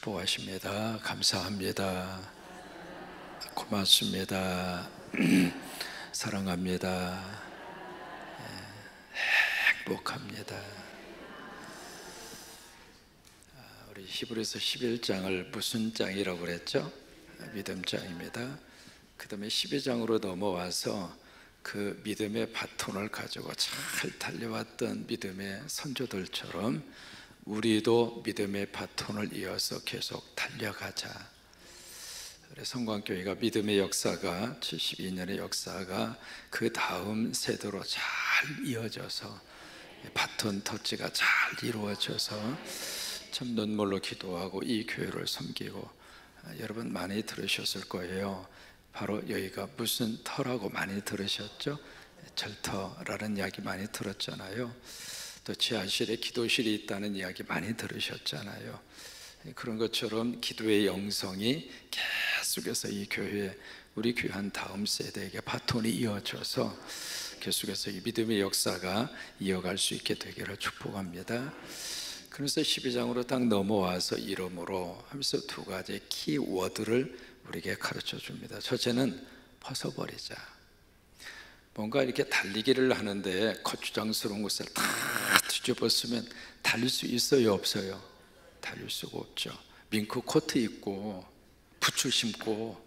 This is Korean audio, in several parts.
축복하십니다. 감사합니다. 고맙습니다. 사랑합니다. 행복합니다. 우리 히브리서 11장을 무슨 장이라고 그랬죠? 믿음장입니다. 그 다음에 12장으로 넘어와서 그 믿음의 바톤을 가지고 잘 달려왔던 믿음의 선조들처럼 우리도 믿음의 바톤을 이어서 계속 달려가자. 성광교회가 믿음의 역사가 72년의 역사가 그 다음 세대로 잘 이어져서 바톤 터치가 잘 이루어져서 참 눈물로 기도하고 이 교회를 섬기고, 여러분 많이 들으셨을 거예요. 바로 여기가 무슨 터라고 많이 들으셨죠? 절터라는 이야기 많이 들었잖아요. 또 지하실에 기도실이 있다는 이야기 많이 들으셨잖아요. 그런 것처럼 기도의 영성이 계속해서 이 교회, 우리 귀한 다음 세대에게 바톤이 이어져서 계속해서 이 믿음의 역사가 이어갈 수 있게 되기를 축복합니다. 그래서 12장으로 딱 넘어와서 이름으로 하면서 두 가지 키워드를 우리에게 가르쳐 줍니다. 첫째는 벗어버리자. 뭔가 이렇게 달리기를 하는데 거추장스러운 것을 다 뒤집었으면 달릴 수 있어요, 없어요? 달릴 수가 없죠. 밍크 코트 입고 부츠 신고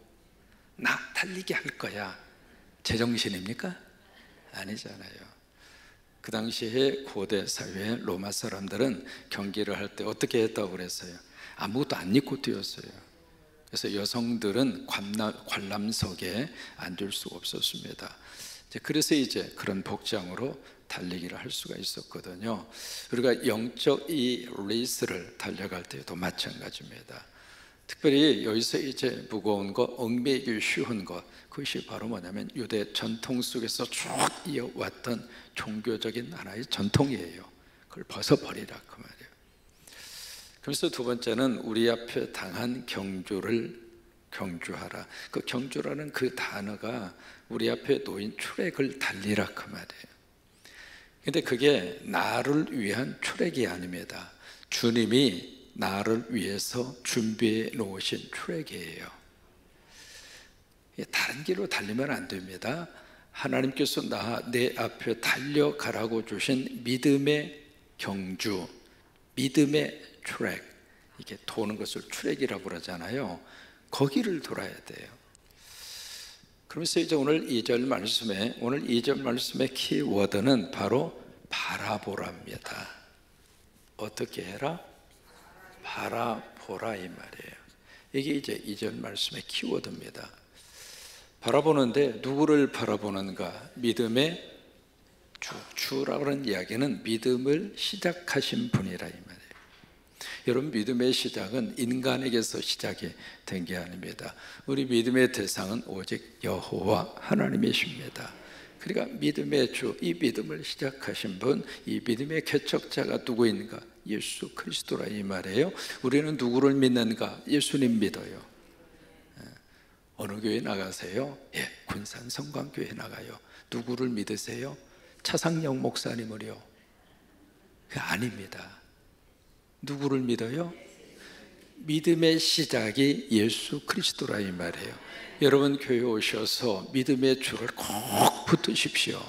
나 달리기 할 거야, 제정신입니까? 아니잖아요. 그 당시에 고대 사회의 로마 사람들은 경기를 할 때 어떻게 했다고 그랬어요? 아무것도 안 입고 뛰었어요. 그래서 여성들은 관람석에 앉을 수가 없었습니다. 그래서 이제 그런 복장으로 달리기를 할 수가 있었거든요. 우리가 영적 이 레이스를 달려갈 때도 마찬가지입니다. 특별히 여기서 이제 무거운 거, 얽매이기 쉬운 것, 그것이 바로 뭐냐면 유대 전통 속에서 쭉 이어왔던 종교적인 하나의 전통이에요. 그걸 벗어버리라 그 말이에요. 그래서 두 번째는 우리 앞에 당한 경주를 경주하라. 그 경주라는 그 단어가 우리 앞에 놓인 출애굽을 달리라 그 말이에요. 근데 그게 나를 위한 출애굽이 아닙니다. 주님이 나를 위해서 준비해 놓으신 출애굽이에요. 다른 길로 달리면 안 됩니다. 하나님께서 내 앞에 달려가라고 주신 믿음의 경주, 믿음의 출애굽, 이게 도는 것을 출애굽이라고 그러잖아요. 거기를 돌아야 돼요. 그러면서 이제 오늘 2절 말씀의 키워드는 바로 바라보랍니다. 어떻게 해라? 바라보라 이 말이에요. 이게 이제 2절 말씀의 키워드입니다. 바라보는데 누구를 바라보는가? 믿음의 주라고 하는 이야기는 믿음을 시작하신 분이라 이 말이에요. 여러분, 믿음의 시작은 인간에게서 시작이 된 게 아닙니다. 우리 믿음의 대상은 오직 여호와 하나님이십니다. 그러니까 믿음의 주, 이 믿음을 시작하신 분, 이 믿음의 개척자가 누구인가? 예수 그리스도라 이 말이에요. 우리는 누구를 믿는가? 예수님 믿어요. 어느 교회 나가세요? 예, 군산 성광교회 나가요. 누구를 믿으세요? 차상영 목사님을요? 아닙니다. 누구를 믿어요? 믿음의 시작이 예수 그리스도라 이 말이에요. 여러분 교회 오셔서 믿음의 주를 꼭 붙드십시오.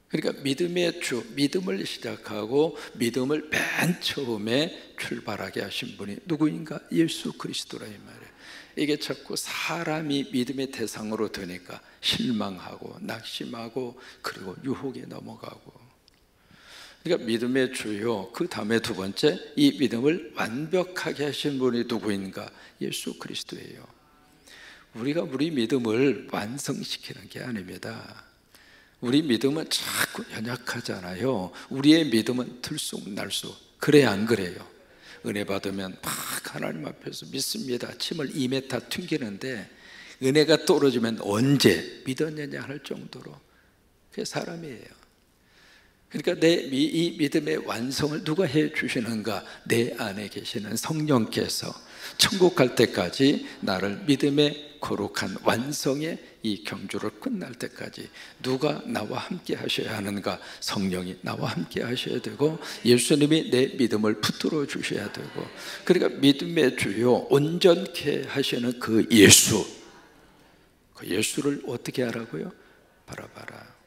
그러니까 믿음의 주, 믿음을 시작하고 믿음을 맨 처음에 출발하게 하신 분이 누구인가? 예수 그리스도라 이 말이에요. 이게 자꾸 사람이 믿음의 대상으로 되니까 실망하고 낙심하고 그리고 유혹에 넘어가고. 그러니까 믿음의 주요, 그 다음에 두 번째, 이 믿음을 완벽하게 하신 분이 누구인가? 예수 그리스도예요. 우리가 우리 믿음을 완성시키는 게 아닙니다. 우리 믿음은 자꾸 연약하잖아요. 우리의 믿음은 들쑥날쑥. 그래 안 그래요? 은혜 받으면 막 하나님 앞에서 믿습니다 침을 2m 튕기는데 은혜가 떨어지면 언제 믿었느냐 할 정도로 그게 사람이에요. 그러니까 이 믿음의 완성을 누가 해 주시는가? 내 안에 계시는 성령께서 천국 갈 때까지 나를 믿음의 거룩한 완성의 이 경주를 끝날 때까지 누가 나와 함께 하셔야 하는가? 성령이 나와 함께 하셔야 되고, 예수님이 내 믿음을 붙들어 주셔야 되고, 그러니까 믿음의 주요 온전케 하시는 그 예수, 그 예수를 어떻게 하라고요? 바라봐라.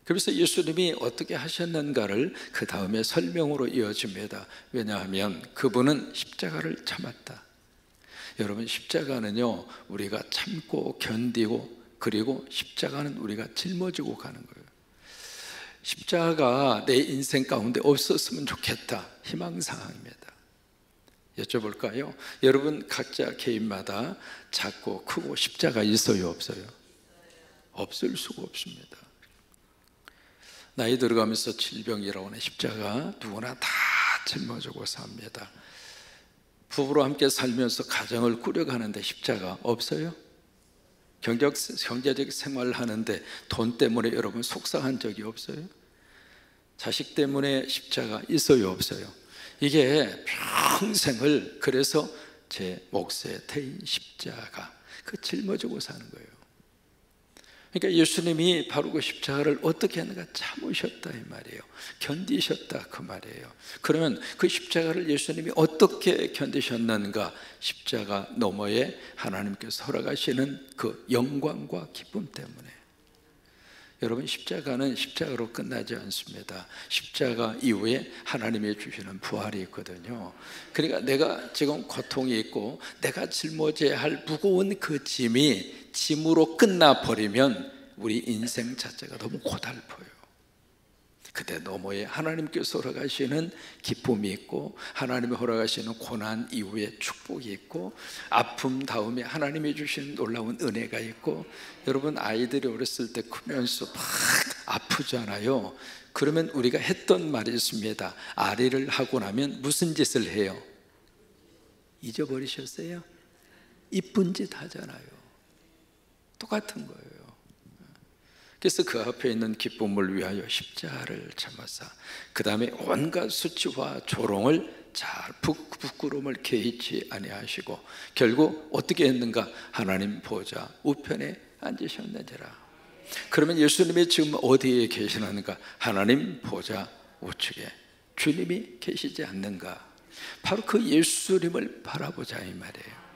그래서 예수님이 어떻게 하셨는가를 그 다음에 설명으로 이어집니다. 왜냐하면 그분은 십자가를 참았다. 여러분, 십자가는요, 우리가 참고 견디고, 그리고 십자가는 우리가 짊어지고 가는 거예요. 십자가가 내 인생 가운데 없었으면 좋겠다, 희망사항입니다. 여쭤볼까요? 여러분 각자 개인마다 작고 크고 십자가 있어요, 없어요? 없을 수가 없습니다. 나이 들어가면서 질병이라고 하는 십자가 누구나 다 짊어지고 삽니다. 부부로 함께 살면서 가정을 꾸려가는데 십자가 없어요? 경제적 생활을 하는데 돈 때문에 여러분 속상한 적이 없어요? 자식 때문에 십자가 있어요, 없어요? 이게 평생을, 그래서 제 몫에 태인 십자가, 그 짊어지고 사는 거예요. 그러니까 예수님이 바로 그 십자가를 어떻게 하는가? 참으셨다 이 말이에요. 견디셨다 그 말이에요. 그러면 그 십자가를 예수님이 어떻게 견디셨는가? 십자가 너머에 하나님께서 허락하시는 그 영광과 기쁨 때문에. 여러분, 십자가는 십자가로 끝나지 않습니다. 십자가 이후에 하나님이 주시는 부활이 있거든요. 그러니까 내가 지금 고통이 있고 내가 짊어져야 할 무거운 그 짐이 짐으로 끝나버리면 우리 인생 자체가 너무 고달퍼요. 그때 너머에 하나님께서 허락하시는 기쁨이 있고, 하나님이 허락하시는 고난 이후에 축복이 있고, 아픔 다음에 하나님이 주시는 놀라운 은혜가 있고. 여러분, 아이들이 어렸을 때 크면서 막 아프잖아요. 그러면 우리가 했던 말이 있습니다. 아리를 하고 나면 무슨 짓을 해요? 잊어버리셨어요? 이쁜 짓 하잖아요. 똑같은 거예요. 그래서 그 앞에 있는 기쁨을 위하여 십자가를 참아사, 그 다음에 온갖 수치와 조롱을 잘 부끄러움을 개의치 아니하시고 결국 어떻게 했는가? 하나님 보좌 우편에 앉으셨느니라. 그러면 예수님이 지금 어디에 계시는가? 하나님 보좌 우측에 주님이 계시지 않는가? 바로 그 예수님을 바라보자 이 말이에요.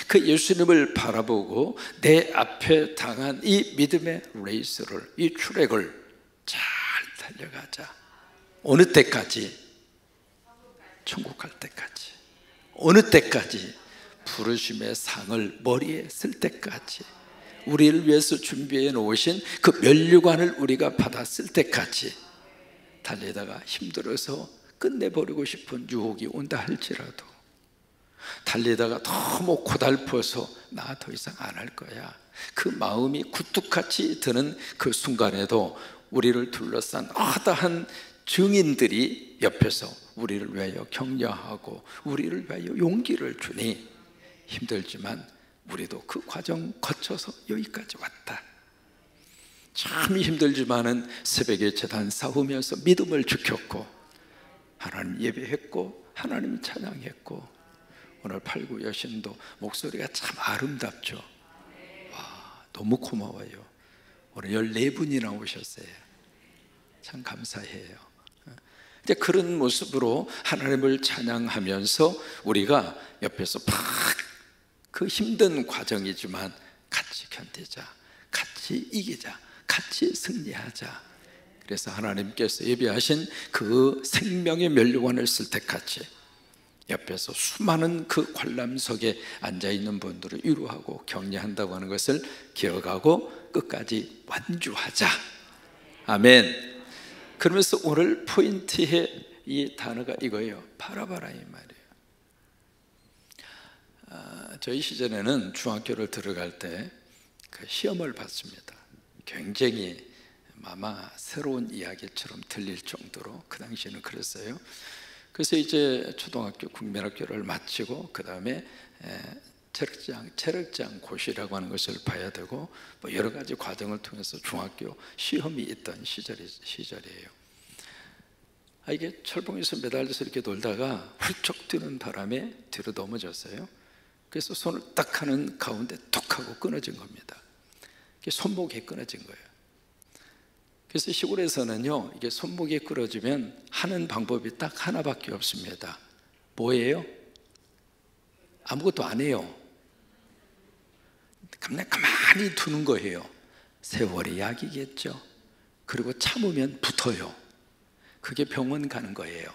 그 예수님을 바라보고 내 앞에 당한 이 믿음의 레이스를, 이 트랙을 잘 달려가자. 어느 때까지? 천국 갈 때까지. 어느 때까지? 부르심의 상을 머리에 쓸 때까지. 우리를 위해서 준비해 놓으신 그 면류관을 우리가 받았을 때까지 달리다가 힘들어서 끝내버리고 싶은 유혹이 온다 할지라도, 달리다가 너무 고달퍼서 나 더 이상 안 할 거야, 그 마음이 굴뚝같이 드는 그 순간에도 우리를 둘러싼 어떠한 증인들이 옆에서 우리를 위하여 격려하고 우리를 위하여 용기를 주니, 힘들지만 우리도 그 과정 거쳐서 여기까지 왔다. 참 힘들지만은 새벽에 제단 싸우면서 믿음을 지켰고 하나님 예배했고 하나님 찬양했고, 오늘 팔구 여신도 목소리가 참 아름답죠. 와, 너무 고마워요. 오늘 14분이나 오셨어요. 참 감사해요. 이제 그런 모습으로 하나님을 찬양하면서 우리가 옆에서 막 그 힘든 과정이지만 같이 견디자, 같이 이기자, 같이 승리하자. 그래서 하나님께서 예비하신 그 생명의 면류관을 쓸 때까지 옆에서 수많은 그 관람석에 앉아있는 분들을 위로하고 격려한다고 하는 것을 기억하고 끝까지 완주하자. 아멘. 그러면서 오늘 포인트의 이 단어가 이거예요. 바라봐라 이 말이에요. 저희 시절에는 중학교를 들어갈 때 그 시험을 봤습니다. 굉장히 아마 새로운 이야기처럼 들릴 정도로 그 당시에는 그랬어요. 그래서 이제 초등학교 국민학교를 마치고 그 다음에 체력장 고시라고 하는 것을 봐야 되고 뭐 여러 가지 과정을 통해서 중학교 시험이 있던 시절이에요. 이게 철봉에서 매달려서 이렇게 놀다가 훌쩍 뛰는 바람에 뒤로 넘어졌어요. 그래서 손을 딱 하는 가운데 툭 하고 끊어진 겁니다. 이게 손목이 끊어진 거예요. 그래서 시골에서는요, 이게 손목이 끊어지면 하는 방법이 딱 하나밖에 없습니다. 뭐예요? 아무것도 안 해요. 그냥 가만히 두는 거예요. 세월이 약이겠죠. 그리고 참으면 붙어요. 그게 병원 가는 거예요.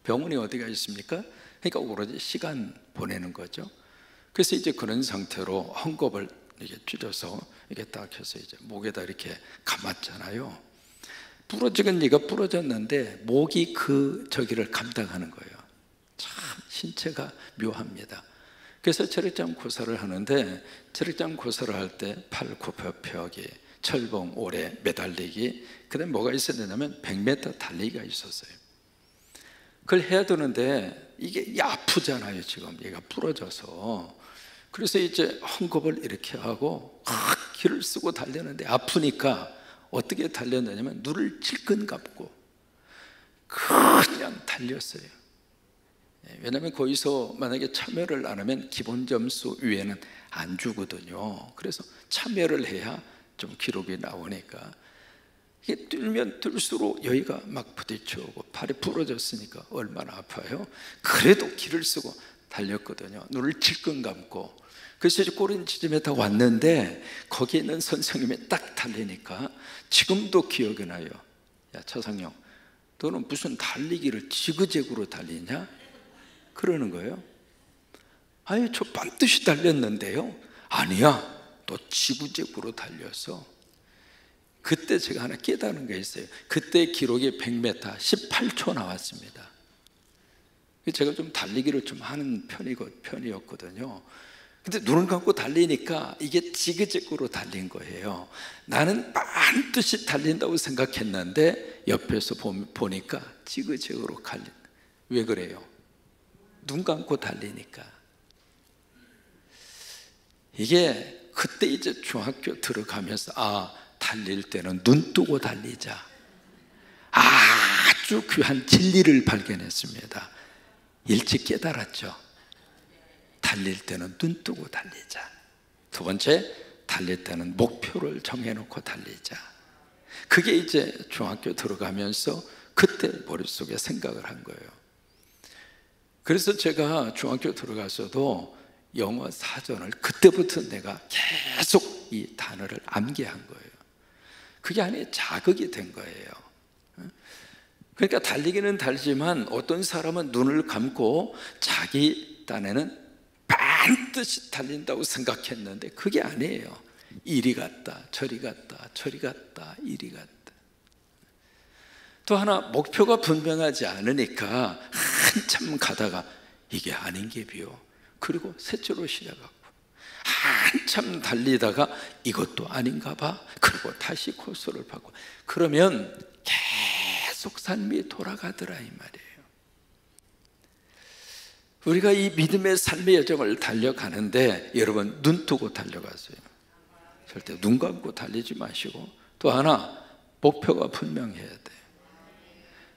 병원이 어디가 있습니까? 그러니까 오로지 시간 보내는 거죠. 그래서 이제 그런 상태로 헝겊을 이렇게 쥐려서 이렇게 딱 해서 이제 목에다 이렇게 감았잖아요. 부러지긴 네가 부러졌는데 목이 그 저기를 감당하는 거예요. 참 신체가 묘합니다. 그래서 체력장 고사를 하는데, 체력장 고사를 할 때 팔 굽혀펴기, 철봉 오래 매달리기, 그 다음에 뭐가 있어야 되냐면 100m 달리기가 있었어요. 그걸 해야 되는데 이게 아프잖아요. 지금 얘가 부러져서. 그래서 이제 헝겊을 이렇게 하고 기를 쓰고 달렸는데 아프니까 어떻게 달렸느냐면 눈을 질끈 감고 그냥 달렸어요. 왜냐하면 거기서 만약에 참여를 안 하면 기본 점수 위에는 안 주거든요. 그래서 참여를 해야 좀 기록이 나오니까, 이게 뛰면 뛸수록 여기가 막 부딪혀오고 팔이 부러졌으니까 얼마나 아파요. 그래도 기를 쓰고 달렸거든요. 눈을 질끈 감고. 그래서 이제 꼬린 지점에 다 왔는데 거기에 있는 선생님이 딱 달리니까 지금도 기억이 나요. 야 차상영, 너는 무슨 달리기를 지그재그로 달리냐? 그러는 거예요. 아니 저 반드시 달렸는데요. 아니야, 너 지그재그로 달렸어. 그때 제가 하나 깨달은 게 있어요. 그때 기록이 100m 18초 나왔습니다. 제가 좀 달리기를 좀 하는 편이었거든요. 근데 눈을 감고 달리니까 이게 지그재그로 달린 거예요. 나는 반드시 달린다고 생각했는데 옆에서 보니까 지그재그로 달린. 왜 그래요? 눈 감고 달리니까. 이게 그때 이제 중학교 들어가면서 달릴 때는 눈 뜨고 달리자, 아주 귀한 진리를 발견했습니다. 일찍 깨달았죠. 달릴 때는 눈 뜨고 달리자. 두 번째, 달릴 때는 목표를 정해놓고 달리자. 그게 이제 중학교 들어가면서 그때 머릿속에 생각을 한 거예요. 그래서 제가 중학교 들어가서도 영어 사전을 그때부터 내가 계속 이 단어를 암기한 거예요. 그게 안에 자극이 된 거예요. 그러니까 달리기는 달지만 어떤 사람은 눈을 감고 자기 딴에는 반드시 달린다고 생각했는데 그게 아니에요. 이리 갔다 저리 갔다 저리 갔다 이리 갔다. 또 하나, 목표가 분명하지 않으니까 한참 가다가 이게 아닌 게 비요. 그리고 셋째로 시작하고 한참 달리다가 이것도 아닌가 봐. 그리고 다시 코스를 바꾸고. 그러면 계속 삶이 돌아가더라 이 말이에요. 우리가 이 믿음의 삶의 여정을 달려가는데 여러분 눈 뜨고 달려가세요. 절대 눈 감고 달리지 마시고, 또 하나 목표가 분명해야 돼요.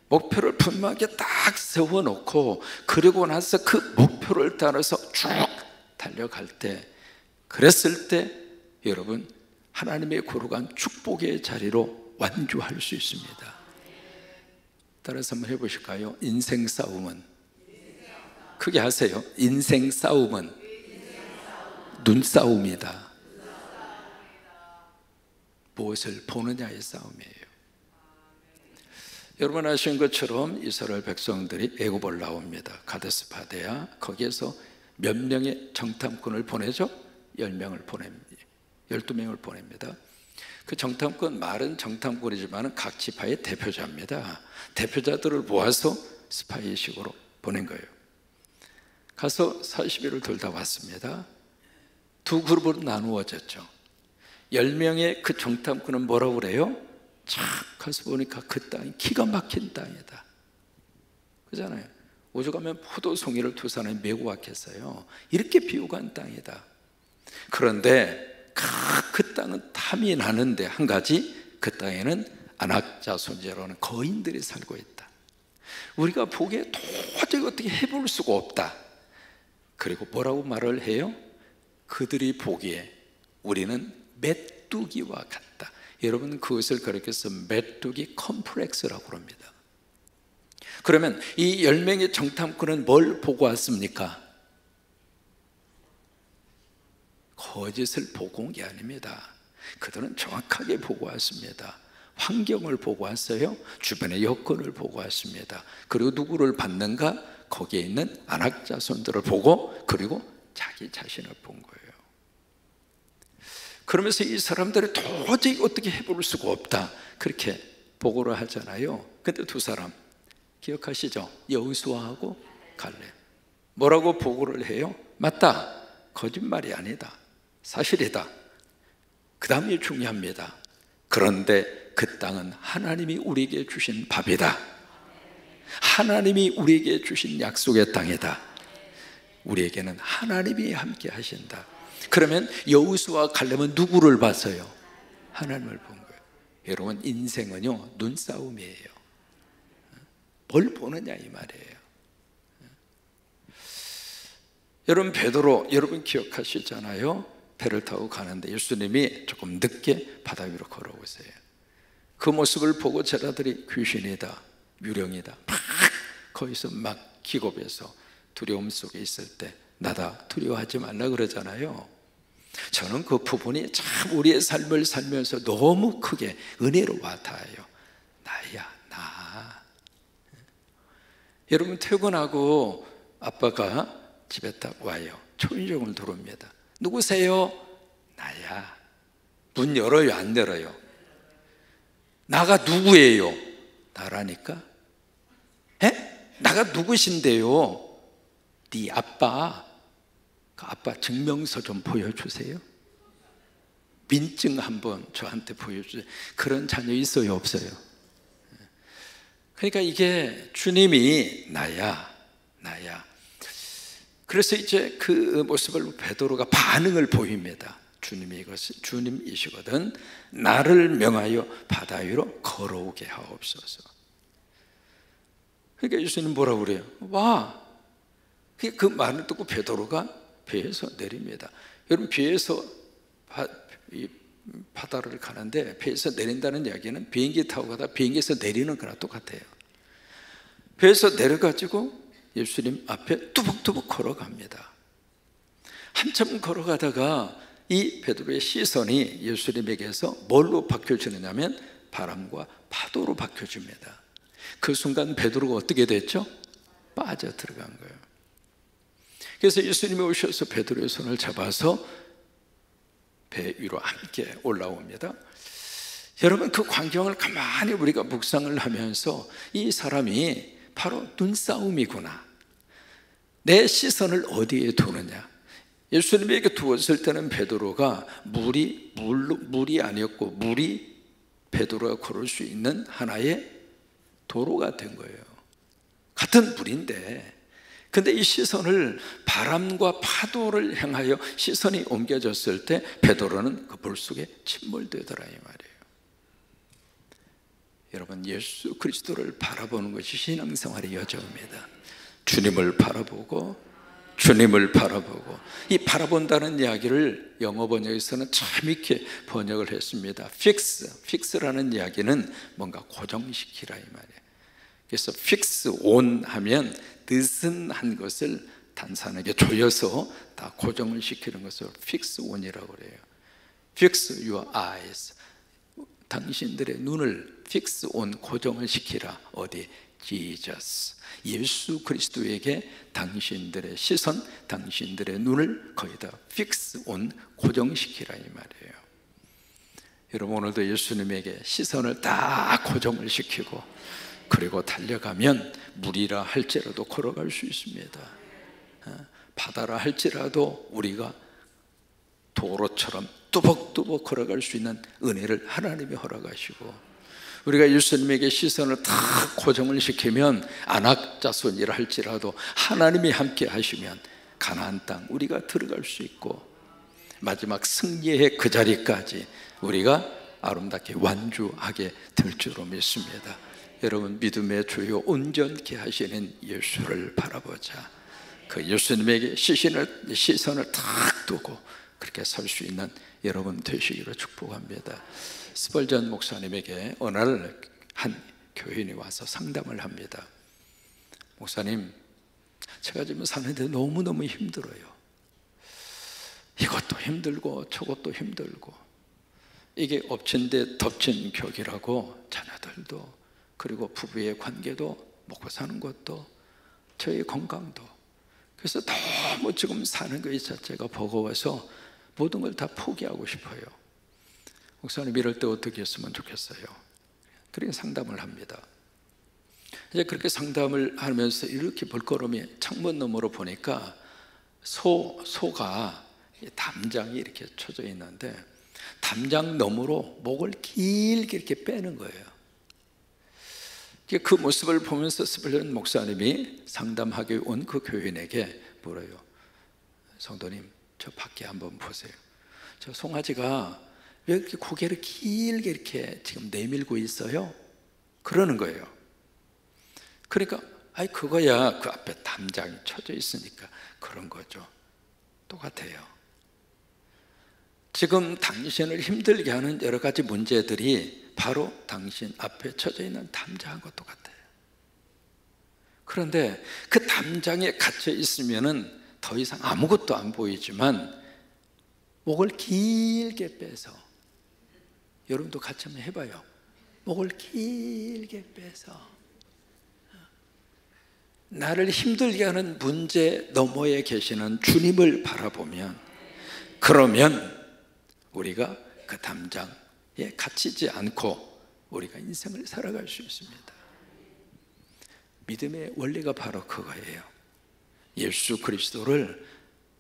목표를 분명하게 딱 세워놓고 그리고 나서 그 목표를 따라서 쭉 달려갈 때, 그랬을 때 여러분 하나님의 거룩한 축복의 자리로 완주할 수 있습니다. 따라서 한번 해보실까요? 인생 싸움은, 크게 하세요. 인생 싸움은 눈싸움이다. 무엇을 보느냐의 싸움이에요. 여러분 아시는 것처럼 이스라엘 백성들이 애굽을 나옵니다. 가데스 바네아. 거기에서 몇 명의 정탐꾼을 보내죠? 10명을 보냅니다. 12명을 보냅니다. 그 정탐꾼, 말은 정탐꾼이지만 각 지파의 대표자입니다. 대표자들을 모아서 스파이식으로 보낸 거예요. 가서 40일을 돌다 왔습니다. 두 그룹으로 나누어졌죠. 10명의 그 정탐꾼은 뭐라고 그래요? 착 가서 보니까 그 땅이 기가 막힌 땅이다. 그잖아요. 오죽하면 포도송이를 두 사람이 메고 왔겠어요. 이렇게 비옥한 땅이다. 그런데 그 땅은 탐이 나는데 한 가지, 그 땅에는 안악자손이라는 거인들이 살고 있다. 우리가 보기에 도저히 어떻게 해볼 수가 없다. 그리고 뭐라고 말을 해요? 그들이 보기에 우리는 메뚜기와 같다. 여러분, 그것을 그렇게 해서 메뚜기 컴플렉스라고 합니다. 그러면 이 10명의 정탐꾼은 뭘 보고 왔습니까? 거짓을 보고 온 게 아닙니다. 그들은 정확하게 보고 왔습니다. 환경을 보고 왔어요. 주변의 여건을 보고 왔습니다. 그리고 누구를 봤는가? 거기에 있는 안악자손들을 보고, 그리고 자기 자신을 본 거예요. 그러면서 이 사람들이 도저히 어떻게 해볼 수가 없다, 그렇게 보고를 하잖아요. 근데 두 사람 기억하시죠? 여호수아하고 갈렙. 뭐라고 보고를 해요? 맞다, 거짓말이 아니다, 사실이다. 그 다음이 중요합니다. 그런데 그 땅은 하나님이 우리에게 주신 밥이다. 하나님이 우리에게 주신 약속의 땅이다. 우리에게는 하나님이 함께 하신다. 그러면 여호수아와 갈렙은 누구를 봤어요? 하나님을 본 거예요. 여러분, 인생은요, 눈싸움이에요. 뭘 보느냐 이 말이에요. 여러분, 베드로, 여러분 기억하시잖아요. 배를 타고 가는데 예수님이 조금 늦게 바다 위로 걸어오세요. 그 모습을 보고 제자들이 귀신이다, 유령이다, 막 거기서 막 기겁해서 두려움 속에 있을 때 나다, 두려워하지 말라 그러잖아요. 저는 그 부분이 참 우리의 삶을 살면서 너무 크게 은혜로 와닿아요. 나야, 나. 여러분, 퇴근하고 아빠가 집에 딱 와요. 초인종을 누릅니다. 누구세요? 나야. 문 열어요, 안 열어요? 나가 누구예요? 나라니까. 에? 나가 누구신데요? 네 아빠. 그 아빠 증명서 좀 보여주세요. 민증 한번 저한테 보여주세요. 그런 자녀 있어요, 없어요? 그러니까 이게 주님이 나야, 나야. 그래서 이제 그 모습을 베드로가 반응을 보입니다. 주님이 이것이 주님이시거든 나를 명하여 바다 위로 걸어오게 하옵소서. 그러니까 예수님 뭐라고 그래요? 와. 그 말을 듣고 베드로가 배에서 내립니다. 여러분, 배에서 바다를 가는데 배에서 내린다는 이야기는 비행기 타고 가다 비행기에서 내리는 거랑 똑같아요. 배에서 내려가지고 예수님 앞에 뚜벅뚜벅 걸어갑니다. 한참 걸어가다가 이 베드로의 시선이 예수님에게서 뭘로 바뀌어지느냐면 바람과 파도로 바뀌어집니다. 그 순간 베드로가 어떻게 됐죠? 빠져 들어간 거예요. 그래서 예수님이 오셔서 베드로의 손을 잡아서 배 위로 함께 올라옵니다. 여러분, 그 광경을 가만히 우리가 묵상을 하면서 이 사람이 바로 눈싸움이구나. 내 시선을 어디에 두느냐. 예수님에게 두었을 때는 베드로가 물이 아니었고 물이 베드로가 걸을 수 있는 하나의 도로가 된 거예요. 같은 물인데, 근데 이 시선을 바람과 파도를 향하여 시선이 옮겨졌을 때 베드로는 그 물 속에 침몰되더라 이 말이에요. 여러분, 예수 그리스도를 바라보는 것이 신앙생활의 여정입니다. 주님을 바라보고 주님을 바라보고, 이 바라본다는 이야기를 영어 번역에서는 참 이렇게 번역을 했습니다. 픽스라는 이야기는 뭔가 고정시키라 이 말이에요. 그래서 fix on 하면 느슨한 것을 단순하게 조여서 다 고정을 시키는 것을 fix on이라고 그래요. Fix your eyes. 당신들의 눈을 fix on, 고정을 시키라. 어디? Jesus. 예수 그리스도에게 당신들의 시선, 당신들의 눈을 거기다 fix on, 고정시키라 이 말이에요. 여러분, 오늘도 예수님에게 시선을 다 고정을 시키고 그리고 달려가면 물이라 할지라도 걸어갈 수 있습니다. 바다라 할지라도 우리가 도로처럼 뚜벅뚜벅 걸어갈 수 있는 은혜를 하나님이 허락하시고, 우리가 예수님에게 시선을 다 고정을 시키면 안악자손이라 할지라도 하나님이 함께 하시면 가나안 땅 우리가 들어갈 수 있고 마지막 승리의 그 자리까지 우리가 아름답게 완주하게 될 줄로 믿습니다. 여러분, 믿음의 주요 온전케 하시는 예수를 바라보자. 그 예수님에게 시선을 탁 두고 그렇게 설 수 있는 여러분 되시기를 축복합니다. 스펄전 목사님에게 어느 날 한 교인이 와서 상담을 합니다. 목사님, 제가 지금 사는데 너무너무 힘들어요. 이것도 힘들고 저것도 힘들고, 이게 엎친 데 덮친 격이라고 자녀들도, 그리고 부부의 관계도, 먹고 사는 것도, 저의 건강도. 그래서 너무 지금 사는 것 자체가 버거워서 모든 걸 다 포기하고 싶어요. 목사님, 이럴 때 어떻게 했으면 좋겠어요? 그렇게 상담을 합니다. 이제 그렇게 하면서 이렇게 볼거름이 창문 너머로 보니까 소가 담장이 이렇게 쳐져 있는데 담장 너머로 목을 길게 이렇게 빼는 거예요. 그 모습을 보면서 스펄전 목사님이 상담하게 온 그 교인에게 물어요. 성도님, 저 밖에 한번 보세요. 저 송아지가 왜 이렇게 고개를 길게 이렇게 지금 내밀고 있어요? 그러는 거예요. 그러니까 아이 그거야, 그 앞에 담장이 쳐져 있으니까 그런 거죠. 똑같아요. 지금 당신을 힘들게 하는 여러 가지 문제들이 바로 당신 앞에 쳐져 있는 담장과 똑같아요. 그런데 그 담장에 갇혀 있으면은 더 이상 아무것도 안 보이지만 목을 길게 빼서, 여러분도 같이 한번 해봐요. 목을 길게 빼서 나를 힘들게 하는 문제 너머에 계시는 주님을 바라보면, 그러면 우리가 그 담장에 갇히지 않고 우리가 인생을 살아갈 수 있습니다. 믿음의 원리가 바로 그거예요. 예수 그리스도를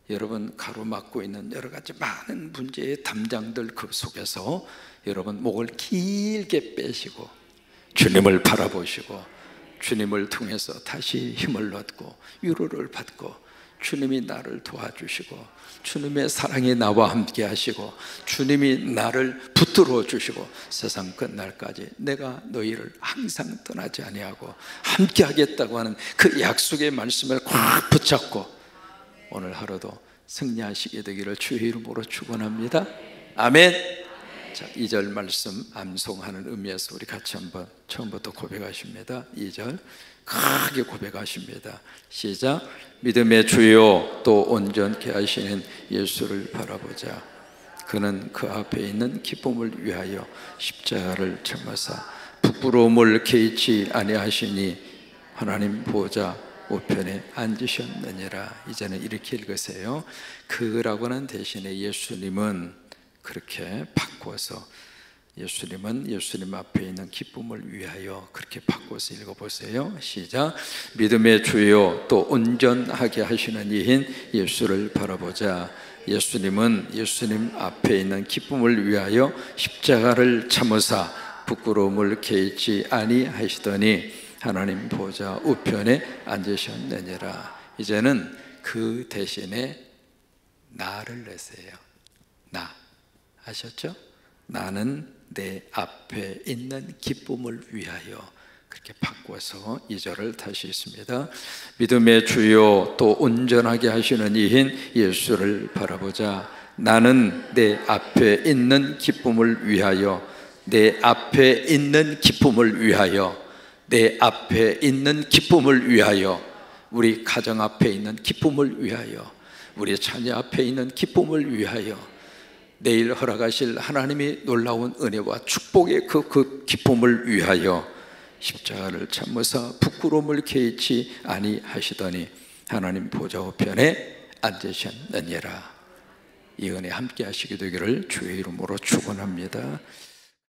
여러분 가로막고 있는 여러 가지 많은 문제의 담장들 그 속에서 여러분 목을 길게 빼시고 주님을 바라보시고 주님을 통해서 다시 힘을 얻고 위로를 받고 주님이 나를 도와주시고 주님의 사랑이 나와 함께 하시고 주님이 나를 붙들어 주시고 세상 끝날까지 내가 너희를 항상 떠나지 아니하고 함께 하겠다고 하는 그 약속의 말씀을 꽉 붙잡고 오늘 하루도 승리하시게 되기를 주의 이름으로 축원합니다. 아멘. 자, 2절 말씀 암송하는 의미에서 우리 같이 한번 처음부터 고백하십니다. 2절 크게 고백하십니다. 시작. 믿음의 주요 또 온전케 하시는 예수를 바라보자. 그는 그 앞에 있는 기쁨을 위하여 십자가를 참으사 부끄러움을 개의치 아니하시니 하나님 보좌 우편에 앉으셨느니라. 이제는 이렇게 읽으세요. 그라고 하는 대신에 예수님은 그렇게 바꿔서, 예수님은 예수님 앞에 있는 기쁨을 위하여, 그렇게 바꿔서 읽어보세요. 시작. 믿음의 주요 또 온전하게 하시는 이인 예수를 바라보자. 예수님은 예수님 앞에 있는 기쁨을 위하여 십자가를 참으사 부끄러움을 개의치 아니하시더니 하나님 보좌 우편에 앉으셨느니라. 이제는 그 대신에 나를 내세요. 나 아셨죠? 나는 내 앞에 있는 기쁨을 위하여, 그렇게 바꿔서 2절을 다시 읽습니다. 믿음의 주요 또 온전하게 하시는 이인 예수를 바라보자. 나는 내 앞에 있는 기쁨을 위하여, 내 앞에 있는 기쁨을 위하여, 내 앞에 있는 기쁨을 위하여, 우리 가정 앞에 있는 기쁨을 위하여, 우리 자녀 앞에 있는 기쁨을 위하여, 내일 허락하실 하나님이 놀라운 은혜와 축복의 그 기쁨을 위하여 십자가를 참으사 부끄러움을 개의치 아니하시더니 하나님 보좌 우편에 앉으셨느니라. 이 은혜 함께 하시게 되기를 주의 이름으로 축원합니다.